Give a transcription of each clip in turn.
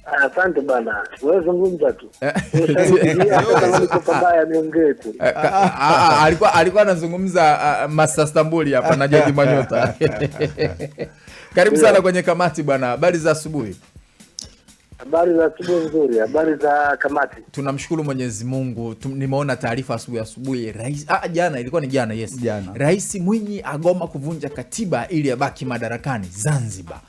Asante bana. Wewe zungumza tu. Kama niko pabaya niongee tu. Alikuwa anazungumza Master Stambuli hapa na Jaji Manyota. Karibu sana kwenye kamati bwana. Habari za asubuhi. Habari za asubuhi nzuri. Habari za kamati. Tunamshukuru Mwenyezi Mungu. Nimeona taarifa asubuhi. Jana ilikuwa ni jana, yes. Jana. Rais Mwinyi agoma kuvunja katiba ili abaki madarakani Zanzibar.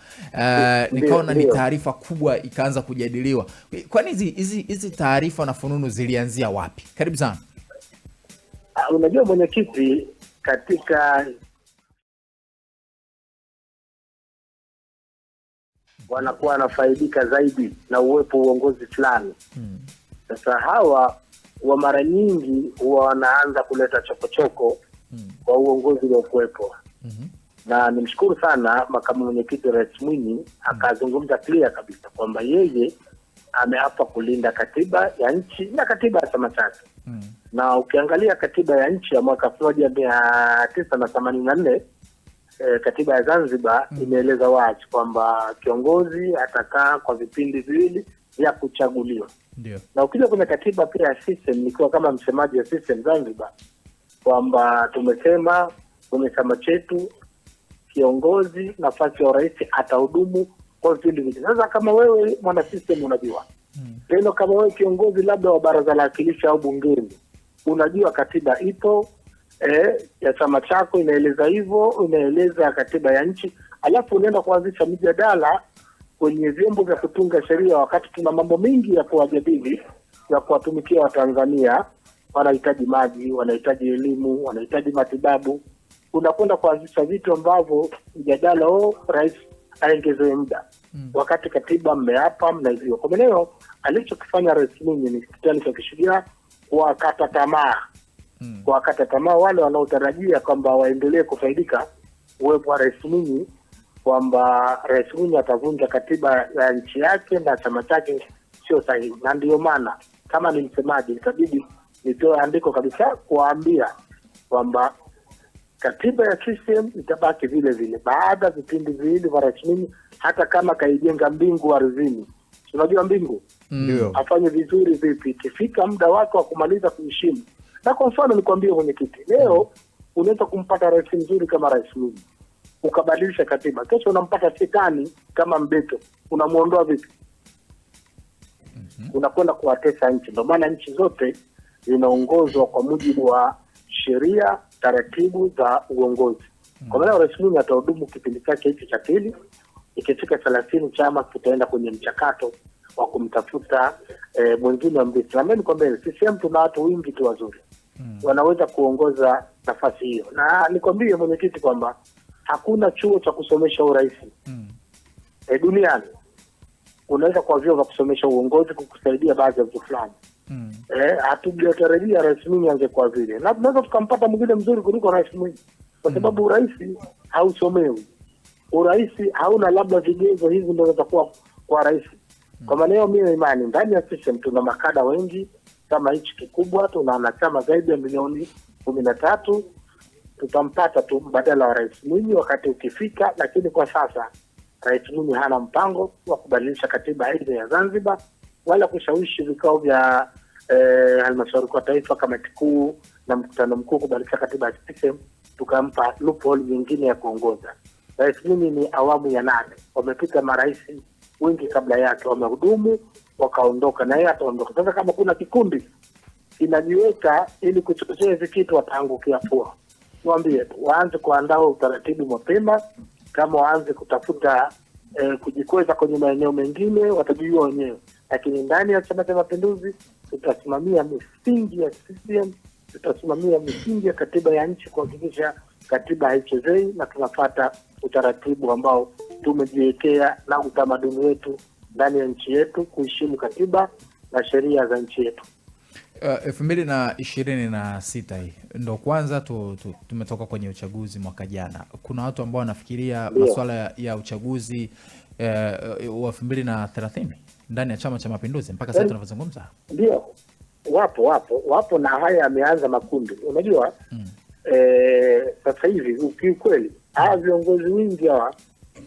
Nikaona ni taarifa kubwa ikaanza kujadiliwa. Kwani hizi taarifa na fununu zilianzia wapi? Karibu sana. Unajua mwenyekiti, katika wanakuwa wanafaidika zaidi na uwepo uongozi fulani. Sasa hawa wa mara nyingi huwa wanaanza kuleta chokochoko kwa uongozi uliokuwepo. Na nimshukuru sana makamu mwenyekiti Rais Mwinyi akazungumza clear kabisa kwamba yeye ameapa kulinda katiba ya nchi na katiba ya chama chake. Na ukiangalia katiba ya nchi ya mwaka 1984 katiba ya Zanzibar imeeleza wazi kwamba kiongozi atakaa kwa vipindi viwili vya kuchaguliwa. Ndio. Na ukija kwenye katiba pia ya system, nikiwa kama msemaji wa system Zanzibar, kwamba tumesema kwenye chama chetu kiongozi nafasi ya urais atahudumu kwa vipindi viwili. Sasa kama wewe mwana system unajua, tena kama wewe kiongozi labda wa baraza la wakilishi au bungeni, unajua katiba ipo ya chama chako inaeleza hivyo, inaeleza katiba ya nchi, alafu unaenda kuanzisha mjadala kwenye vyombo vya kutunga sheria wakati tuna mambo mengi ya kuwajadili ya kuwatumikia Watanzania. Wanahitaji maji, wanahitaji elimu, wanahitaji matibabu. Unakwenda kuanzisha vitu ambavyo mjadala rais aongezewe muda. Wakati katiba mmeapa mnaijua. Kwa maana alichokifanya Rais Mwinyi ni kitendo cha kishujaa, kuwakata tamaa. Kuwakata tamaa wale wanaotarajia kwamba waendelee kufaidika uwepo wa Rais Mwinyi, kwamba Rais Mwinyi atavunja katiba ya nchi yake na chama chake sio sahihi. Na ndio maana kama ni msemaji itabidi nitoe andiko kabisa kuwaambia kwamba katiba ya system itabaki vile vile baada vipindi viwili vya Rais Mwinyi, hata kama kaijenga mbingu ardhini. Unajua mbingu? Ndio. Afanye vizuri vipi ikifika muda wake wa kumaliza kuheshimu. Na kwa mfano nikwambie mwenyekiti, leo unaweza kumpata rais mzuri kama Rais Mwinyi, ukabadilisha katiba. Kesho unampata shetani kama Mbeto, unamuondoa vipi? Unakwenda kuwatesa nchi. Ndio maana nchi zote zinaongozwa kwa mujibu wa sheria, taratibu za uongozi. Kwa maana Rais Mwinyi atahudumu kipindi chake hiki cha pili. Ikifika 30 chama kitaenda kwenye mchakato wa kumtafuta mwingine wa mbisi. Na mimi nikwambia CCM tuna watu wengi tu wazuri. Wanaweza kuongoza nafasi hiyo. Na nikwambie mwenyekiti kwamba hakuna chuo cha kusomesha urais duniani. Unaweza kwa vyuo vya kusomesha uongozi kukusaidia baadhi ya vitu fulani. Hatujatarajia Rais Mwinyi angekuwa vile. Na tunaweza tukampata mwingine mzuri kuliko Rais Mwinyi. Kwa sababu urais hausomewi. Urais hauna labda vigezo hivi ndio utakuwa kwa rais. Kwa maana hiyo mimi imani ndani ya system tuna makada wengi kama hichi kikubwa, tuna wanachama zaidi ya milioni 13. Tutampata tu badala wa Rais Mwinyi wakati ukifika, lakini kwa sasa Rais Mwinyi hana mpango wa kubadilisha katiba aidha ya Zanzibar wala kushawishi vikao vya halmashauri kwa taifa kamati kuu na mkutano mkuu kubadilisha katiba ya system tukampa loophole nyingine ya kuongoza. Rais Mwinyi ni awamu ya 8. Wamepita marais wengi kabla yake, wamehudumu wakaondoka, na yeye ataondoka. Sasa kama kuna kikundi kinajiweka ili kuchochea hizo kitu, wataangukia pua. Niwaambie tu waanze kuandaa utaratibu mapema. Kama waanze kutafuta kujikweza kwenye maeneo mengine watajua wenyewe, lakini ndani ya Chama cha Mapinduzi tutasimamia misingi ya CCM, tutasimamia misingi ya katiba ya nchi kuhakikisha katiba haichezei, na tunafuata utaratibu ambao tumejiwekea na utamaduni wetu ndani ya nchi yetu, kuheshimu katiba na sheria za nchi yetu. 2026 hii ndo kwanza tumetoka kwenye uchaguzi mwaka jana. Kuna watu ambao wanafikiria masuala ya uchaguzi wa 2030 ndani ya Chama cha Mapinduzi mpaka sasa tunavyozungumza. Ndio. Wapo na haya yameanza makundi. Unajua sasa hivi ukiukweli hawa viongozi wengi hawa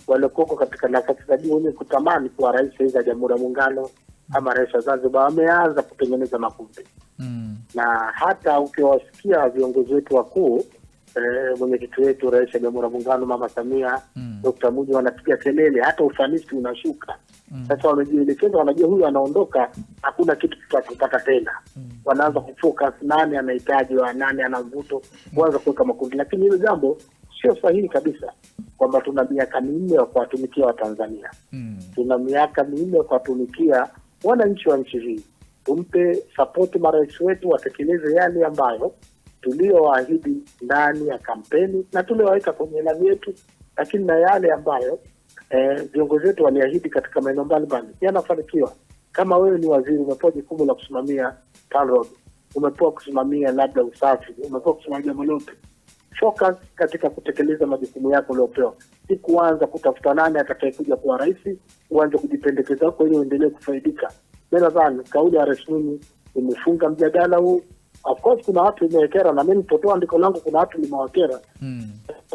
waliokuwa katika nafasi za juu wenye kutamani kuwa rais wa Jamhuri ya Muungano ama rais wa Zanzibar wameanza kutengeneza makundi. Na hata ukiwasikia viongozi wetu wakuu, mwenyekiti wetu rais wa Jamhuri ya Muungano Mama Samia, Dr. Mwinyi, wanapiga kelele, hata ufanisi unashuka. Sasa wamejielekeza, wanajua huyu anaondoka, hakuna kitu tutakupata tena. Wanaanza kufocus nani anahitaji wa nani ana mvuto, kuanza kuweka makundi. Lakini hilo jambo sio sahihi kabisa, kwamba tuna miaka 4 wa kuwatumikia Watanzania. Tuna miaka 4 wa kuwatumikia wananchi wa nchi hii. Tumpe support marais wetu, watekeleze yale ambayo tuliowaahidi ndani ya kampeni na tulioweka kwenye ilani yetu, lakini na yale ambayo viongozi wetu waliahidi katika maeneo mbalimbali yanafanikiwa. Kama wewe ni waziri, umepewa jukumu la kusimamia TANROADS, umepewa kusimamia labda usafi, umepewa kusimamia malote, focus katika kutekeleza majukumu yako uliopewa, si kuanza kutafuta nani atakayekuja kuwa rais, uanze kujipendekeza kwa ili uendelee kufaidika. Mimi nadhani kauli ya Rais Mwinyi imefunga mjadala huu. Of course kuna watu imewekera, na mimi nilipotoa andiko langu kuna watu nimewakera.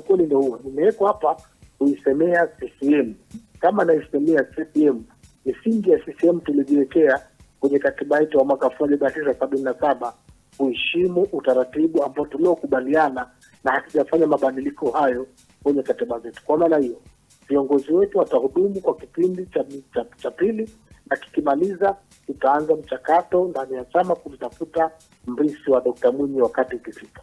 Kweli ndio huo. Nimewekwa hapa kuisemea CCM. Kama naisemea CCM, misingi ya CCM tulijiwekea kwenye katiba yetu ya mwaka 1977 kuheshimu utaratibu ambao tuliokubaliana, na hatujafanya mabadiliko hayo kwenye katiba zetu. Kwa maana hiyo, viongozi wetu watahudumu kwa kipindi cha pili, na kikimaliza tutaanza mchakato ndani ya chama kutafuta mrithi wa Dr. Mwinyi wakati ukifika.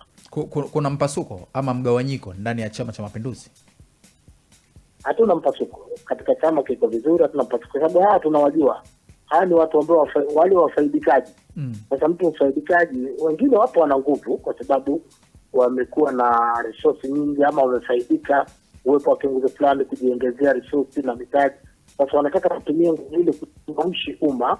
Kuna mpasuko ama mgawanyiko ndani ya Chama cha Mapinduzi? Hatuna mpasuko. Katika chama kiko vizuri, hatuna mpasuko. Kwa sababu hawa tunawajua. Hawa ni watu ambao wale wafaidikaji. Sasa mtu mfaidikaji, wengine wapo wana nguvu kwa sababu wamekuwa na resource nyingi ama wamefaidika uwepo wa kiongozi fulani kujiongezea resource na mitaji. Sasa wanataka kutumia nguvu ile kushawishi umma,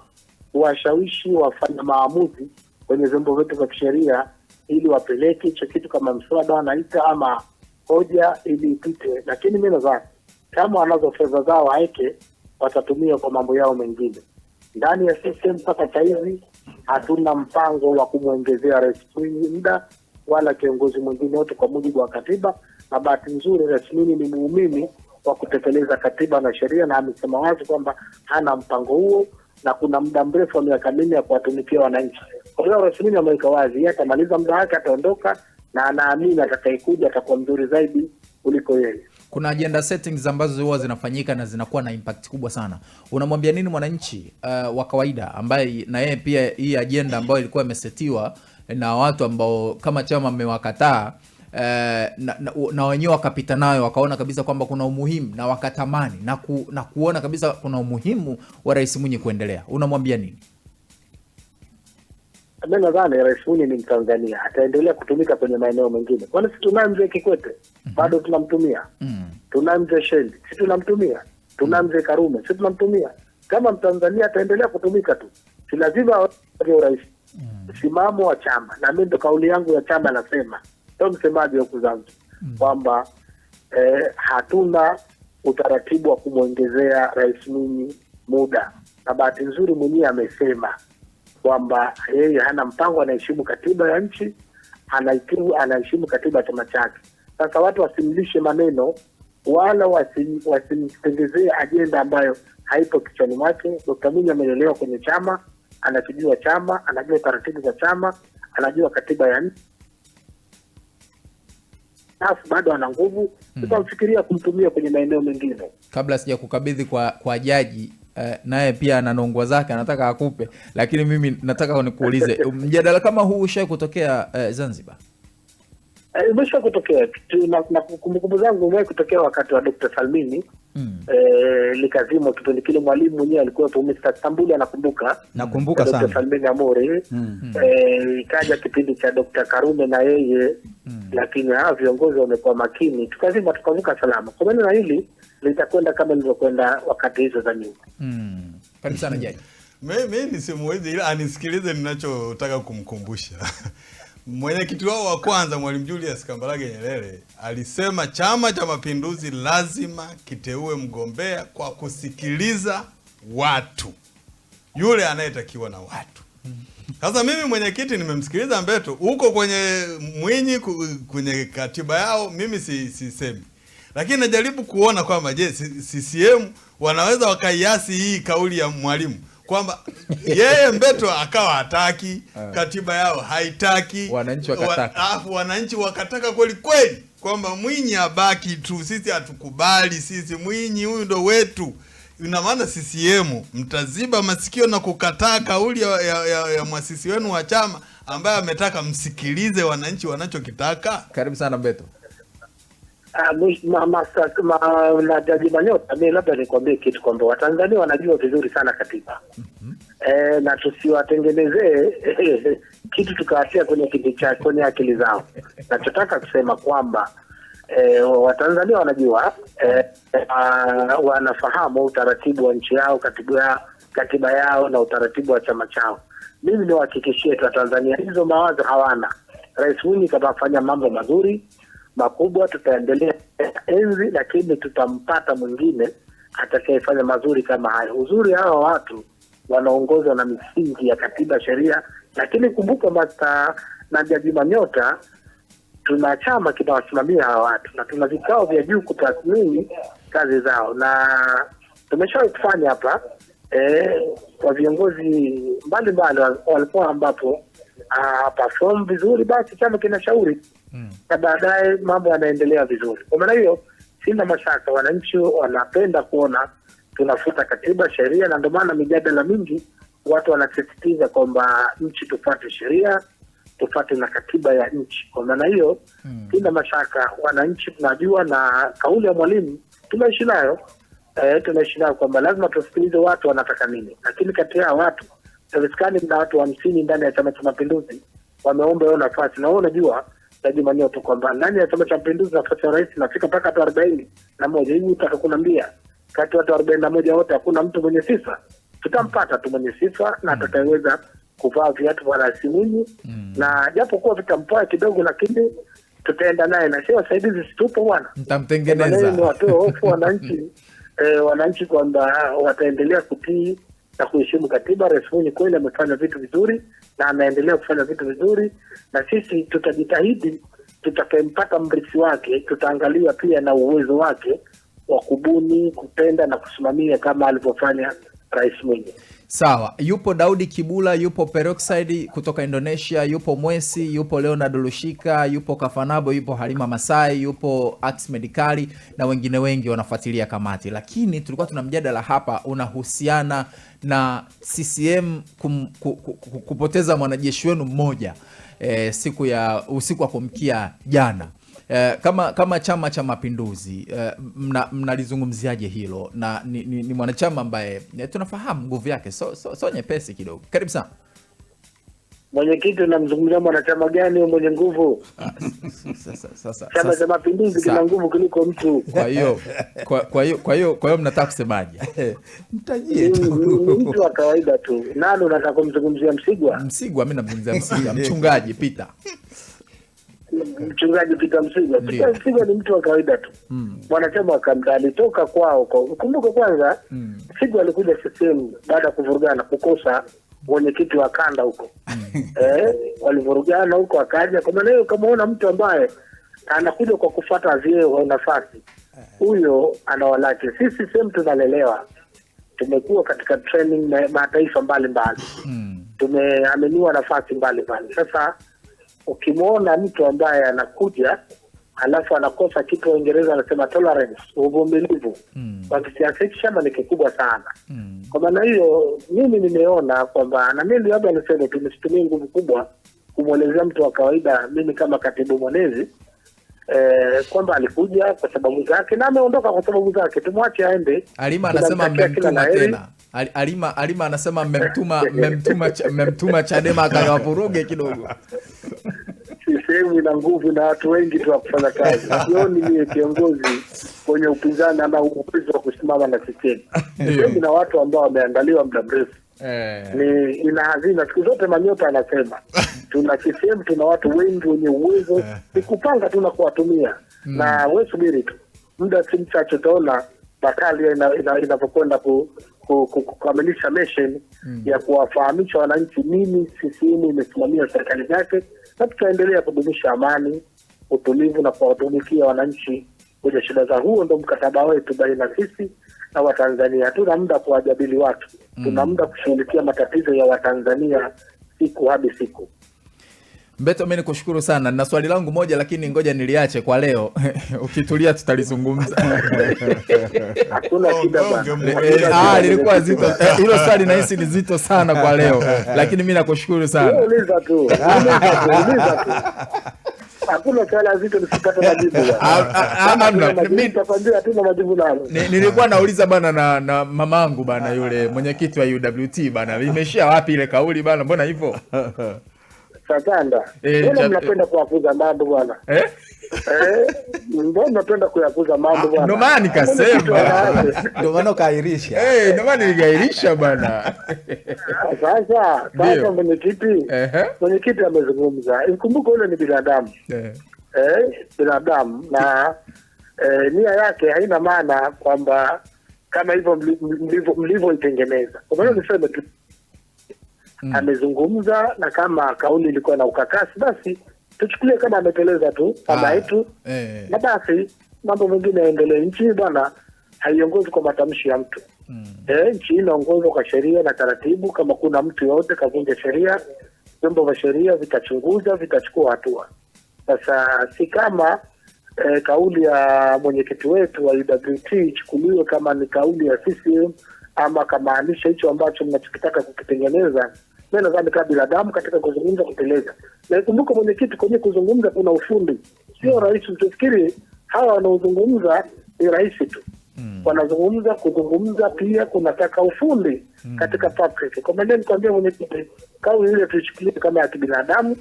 kuwashawishi wafanye maamuzi kwenye vyombo vyetu vya kisheria ili wapeleke hicho kitu kama mswada wanaita ama hoja ili ipite. Lakini mimi nadhani kama wanazo fedha zao waeke, watatumia kwa mambo yao mengine. Ndani ya system mpaka sasa hivi hatuna mpango wa kumwongezea Rais Mwinyi muda wala kiongozi mwingine wote kwa mujibu wa katiba, na bahati nzuri Rais Mwinyi ni muumini wa kutekeleza katiba na sheria, na amesema wazi kwamba hana mpango huo na kuna muda mrefu wa miaka 4 ya kuwatumikia wananchi. Kwa hiyo Rais Mwinyi ameweka wazi, yeye atamaliza muda wake, ataondoka, na anaamini atakayekuja atakuwa mzuri zaidi kuliko yeye. Kuna agenda settings ambazo huwa zinafanyika na zinakuwa na impact kubwa sana. Unamwambia nini mwananchi wa kawaida ambaye na yeye pia hii agenda ambayo ilikuwa imesetiwa na watu ambao kama chama mmewakataa, na wenyewe wakapita nayo wakaona kabisa kwamba kuna umuhimu na wakatamani na kuona kabisa kuna umuhimu wa Rais Mwinyi kuendelea? Unamwambia nini? Mimi nadhani Rais Mwinyi ni Mtanzania, ataendelea kutumika kwenye maeneo mengine. Kwani sisi tunaye mzee Kikwete, bado tunamtumia. Tunaye mzee Shein, sisi tunamtumia. Tunaye mzee Karume, sisi tunamtumia. Kama Mtanzania ataendelea kutumika tu. Si lazima awe rais. Simamo wa chama, na mimi ndo kauli yangu ya chama nasema, ndio msemaji wa Zanzibar, kwamba hatuna utaratibu wa kumwongezea Rais Mwinyi muda. Na bahati nzuri mwenyewe amesema kwamba yeye hana mpango, anaheshimu katiba ya nchi, anaheshimu katiba ya chama chake. Sasa watu wasimlishe maneno wala wasimtengezee ajenda ambayo haipo kichwani mwake. Dr. Mwinyi amelelewa kwenye chama, anakijua chama, anajua taratibu za chama, anajua katiba ya nchi. Alafu bado ana nguvu, tutamfikiria kumtumia kwenye maeneo mengine. Kabla sija kukabidhi kwa jaji, naye pia ana nongwa zake anataka akupe, lakini mimi nataka nikuulize mjadala kama huu ushawahi kutokea Zanzibar? Imesha kutokea na kumbukumbu zangu umewahi kutokea wakati wa Dr. Salmini. Likazimo kipindi kile Mwalimu mwenyewe alikuwa hapo, Mr. Stambuli nakumbuka sana Dr. Salmini Amori. Ikaja kipindi cha Dr. Karume na yeye, lakini hawa viongozi wamekuwa makini, tukavuka salama. Kwa maana hili litakwenda kama lilivyokwenda wakati hizo za nyuma. Karibu sana jaji. Mimi nisimuwezi, ila anisikilize ninachotaka kumkumbusha. Mwenyekiti wao wa kwanza Mwalimu Julius Kambarage Nyerere alisema Chama cha Mapinduzi lazima kiteue mgombea kwa kusikiliza watu, yule anayetakiwa na watu. Sasa mimi mwenyekiti nimemsikiliza Mbeto huko kwenye Mwinyi, kwenye katiba yao mimi sisemi, Lakini najaribu kuona kwamba je, CCM wanaweza wakaiasi hii kauli ya Mwalimu kwamba yeye Mbeto akawa hataki, katiba yao haitaki, wananchi wakataka, wananchi wakataka kweli kweli kwamba Mwinyi abaki tu, sisi hatukubali, sisi Mwinyi huyu ndo wetu. Ina maana CCM mtaziba masikio na kukataa kauli ya mwasisi wenu wa chama ambaye ametaka msikilize wananchi wanachokitaka? Karibu sana Mbeto. Na Jaji Manyota, mimi labda nikwambie kitu kwamba Watanzania wanajua vizuri sana katiba. Na tusiwatengenezee kitu tukawatia kwenye akili zao. Nachotaka kusema kwamba Watanzania wanajua, wanafahamu utaratibu wa nchi yao, katiba yao na utaratibu wa chama chao. Mimi niwahakikishie tu Watanzania hizo mawazo hawana. Rais Mwinyi kafanya mambo mazuri makubwa, tutaendelea enzi, lakini tutampata mwingine atakayefanya mazuri kama hayo. Uzuri hawa watu wanaongozwa na misingi ya katiba, sheria, lakini kumbuka na Jaji Manyota, tuna chama kinawasimamia hawa watu na tuna vikao vya juu kutathmini kazi zao, na tumeshawahi kufanya hapa kwa viongozi mbalimbali walikuwa ambapo perform vizuri, basi chama kinashauri na baadaye mambo yanaendelea vizuri. Kwa maana hiyo sina mashaka wananchi wanapenda kuona tunafuta katiba, sheria, na ndio maana mijadala mingi watu wanasisitiza kwamba nchi tufuate sheria, tufuate na katiba ya nchi. Kwa maana hiyo sina mashaka wananchi tunajua, na kauli ya Mwalimu tunaishi nayo. Tunaishi nayo kwamba lazima tusikilize watu wanataka nini, lakini kati ya watu serikali na watu 50 ndani ya Chama cha Mapinduzi wameomba hiyo nafasi. Na wewe unajua Jaji Manyota kwamba ndani ya Chama cha Mapinduzi nafasi ya rais nafika mpaka 41. Hivi utakunambia kati ya watu 41 wote hakuna mtu mwenye sifa? Tutampata tu mwenye sifa na atakayeweza kuvaa viatu vya Rais Mwinyi, na japo kuwa vitampoa kidogo, lakini tutaenda naye na sio wasaidizi situpo bwana. Mtamtengeneza. Ni watoe hofu wananchi kwamba wataendelea kutii na kuheshimu katiba. Rais Mwinyi kweli amefanya vitu vizuri na anaendelea kufanya vitu vizuri, na sisi tutajitahidi, tutakayempata mrithi wake tutaangalia pia na uwezo wake wa kubuni, kupenda na kusimamia kama alivyofanya Rais Mwinyi. Sawa, yupo Daudi Kibula, yupo Peroxide kutoka Indonesia, yupo Mwesi, yupo Leonard Lushika, yupo Kafanabo, yupo Halima Masai, yupo Ax Medicali na wengine wengi wanafuatilia kamati. Lakini tulikuwa tuna mjadala hapa unahusiana na CCM kupoteza mwanajeshi wenu mmoja usiku wa kumkia jana. Kama Chama cha Mapinduzi mnalizungumziaje hilo? Na ni mwanachama ambaye tunafahamu nguvu yake so nyepesi kidogo. Karibu sana. Mwenyekiti, unamzungumzia mwanachama gani mwenye nguvu? Sasa Chama cha Mapinduzi kina nguvu kuliko mtu. Kwa hiyo mnataka kusemaje? Mtajie tu. Mtu wa kawaida tu. Nani unataka kumzungumzia? Msigwa? Msigwa, mimi namzungumzia Msigwa. Mchungaji Peter. Mchungaji Peter Msigwa. Peter Msigwa ni mtu wa kawaida tu. Mwanachama wa kambi, alitoka kwao. Kumbuka kwanza Msigwa alikuja CCM baada ya kuvurugana, kukosa mwenyekiti wa kanda huko. Walivurugana huko, akaja. Kwa maana hiyo kama mtu ambaye anakuja kwa kufuata vyeo nafasi, huyo anawalake. Sisi CCM tunalelewa, tumekuwa katika training na mataifa mbalimbali, tumeaminiwa nafasi mbalimbali. Sasa ukimwona mtu ambaye anakuja halafu anakosa kitu, Waingereza wanasema tolerance, uvumilivu, kwa kisiasa chama ni kikubwa sana. Kwa maana hiyo mimi nimeona kwamba, na mimi labda niseme tumesitumia nguvu kubwa kumwelezea mtu wa kawaida, mimi kama katibu mwenezi, kwamba alikuja kwa sababu zake na ameondoka kwa sababu zake, tumwache aende. Alima anasema mmemtuma tena. Alima anasema mmemtuma Chadema akawavuruge kidogo. Sehemu ina nguvu na watu wengi tu wa kufanya kazi. Sioni ni kiongozi kwenye upinzani ama uwezo wa kusimama na CCM. Sehemu na watu ambao wameandaliwa muda mrefu. Ni ina hazina. Siku zote Manyota anasema tuna CCM, tuna watu wengi wenye uwezo, ni kupanga tu na kuwatumia. Na wewe subiri tu, muda si mchache utaona Batalia inapokwenda kukamilisha mission ya kuwafahamisha wananchi nini CCM imesimamia serikali yake, na tutaendelea kudumisha amani, utulivu na kuwatumikia wananchi kwenye shida za. Huo ndo mkataba wetu baina sisi na Watanzania. Hatuna muda kuwajadili watu, tuna muda kushughulikia matatizo ya Watanzania siku hadi siku. Mbeto, mimi nikushukuru sana. Na swali langu moja lakini ngoja niliache kwa leo. Ukitulia tutalizungumza. Hakuna shida bwana. Lilikuwa zito. Hilo swali nahisi ni zito sana kwa leo. Lakini mimi nakushukuru sana. Uliza tu. Hakuna swala zito nisipate majibu. Mimi nitakwambia hatuna majibu nalo. Nilikuwa nauliza bana na mamangu bana, yule mwenyekiti wa UWT bana. Imeishia wapi ile kauli bana? Mbona hivyo? Satanda. Mbona mnapenda kuwakuza mambo bwana? Mbona mnapenda kuyakuza mambo bwana? Ndio maana nikasema. Ndio maana kairisha. Ndio maana niligairisha bwana. Sasa mwenyekiti amezungumza. Ikumbuke yule ni binadamu. Binadamu na nia yake haina maana kwamba kama hivyo mlivyoitengeneza. Kwa maana niseme tu amezungumza, na kama kauli ilikuwa na ukakasi basi tuchukulie kama ameteleza tu kama yetu, na basi mambo mengine yaendelee. Nchi bwana haiongozi kwa matamshi ya mtu. Nchi inaongozwa kwa sheria na taratibu. Kama kuna mtu yote kavunja sheria, vyombo vya sheria vitachunguza, vitachukua hatua. Sasa si kama kauli ya mwenyekiti wetu wa UWT ichukuliwe kama ni kauli ya CCM ama kamaanisha hicho ambacho mnachokitaka kukitengeneza. Mimi nadhani kama binadamu katika kuzungumza kuteleza. Na ikumbuke mwenyekiti kwenye kuzungumza kuna ufundi. Sio rahisi usifikiri hawa wanaozungumza ni rahisi tu. Kuzungumza pia kunataka ufundi katika public. Kwa maana nikwambia mwenyekiti kauli ile tuichukulie kama ya kibinadamu.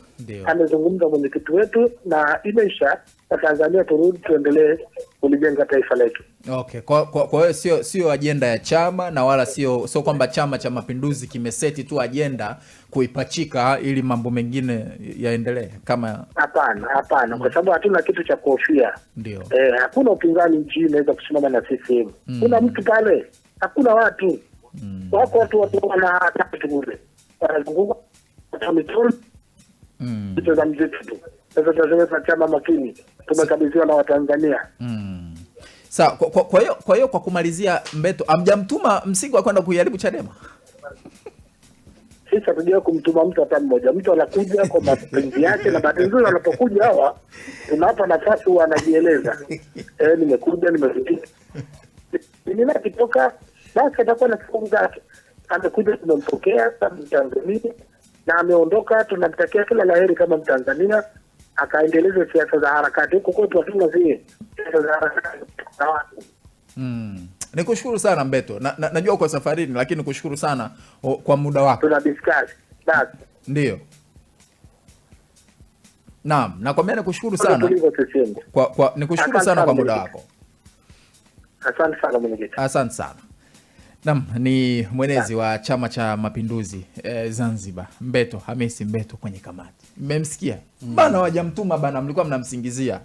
Amezungumza mwenyekiti wetu na imeisha, na Tanzania turudi tuendelee kulijenga taifa letu. Okay. Kwa hiyo sio ajenda ya chama, na wala sio kwamba Chama cha Mapinduzi kimeseti tu ajenda kuipachika ili mambo mengine yaendelee kama. Hapana, kwa sababu hatuna kitu cha kuhofia. Ndio. Hakuna upinzani nchi inaweza kusimama na CCM. Kuna mtu pale, hakuna watu. Wako watu wanataka kule. Wanazunguka kwa mitoro. Hizo za mziki tu. Sasa tunasema chama makini tumekabidhiwa na Watanzania. Sawa, kwa hiyo kwa kumalizia, Mbeto, amjamtuma Msigwa kwenda kuiharibu Chadema? Sisi hatujua kumtuma mtu hata mmoja. Mtu anakuja kwa mapenzi yake, na bahati nzuri anapokuja hawa tunawapa nafasi huwa anajieleza. Nimekuja, nimefikia. Nina kitoka basi atakuwa na siku zake. Amekuja, tumempokea kama Mtanzania na ameondoka, tunamtakia kila laheri kama Mtanzania. Akaendeleza siasa za harakati huko kwetu, hatuna zile siasa za harakati na watu. Nikushukuru sana Mbeto. Najua uko safarini, lakini nikushukuru sana kwa muda wako. Tuna discuss. Basi. Ndio. Naam, nakwambia nikushukuru sana. Nikushukuru sana kwa muda wako. Asante sana mwenyekiti. Asante sana. Naam, ni mwenezi wa Chama cha Mapinduzi Zanzibar, Mbeto Hamisi Mbeto kwenye kamati. Mmemsikia? Bana wajamtuma bana, mlikuwa mnamsingizia.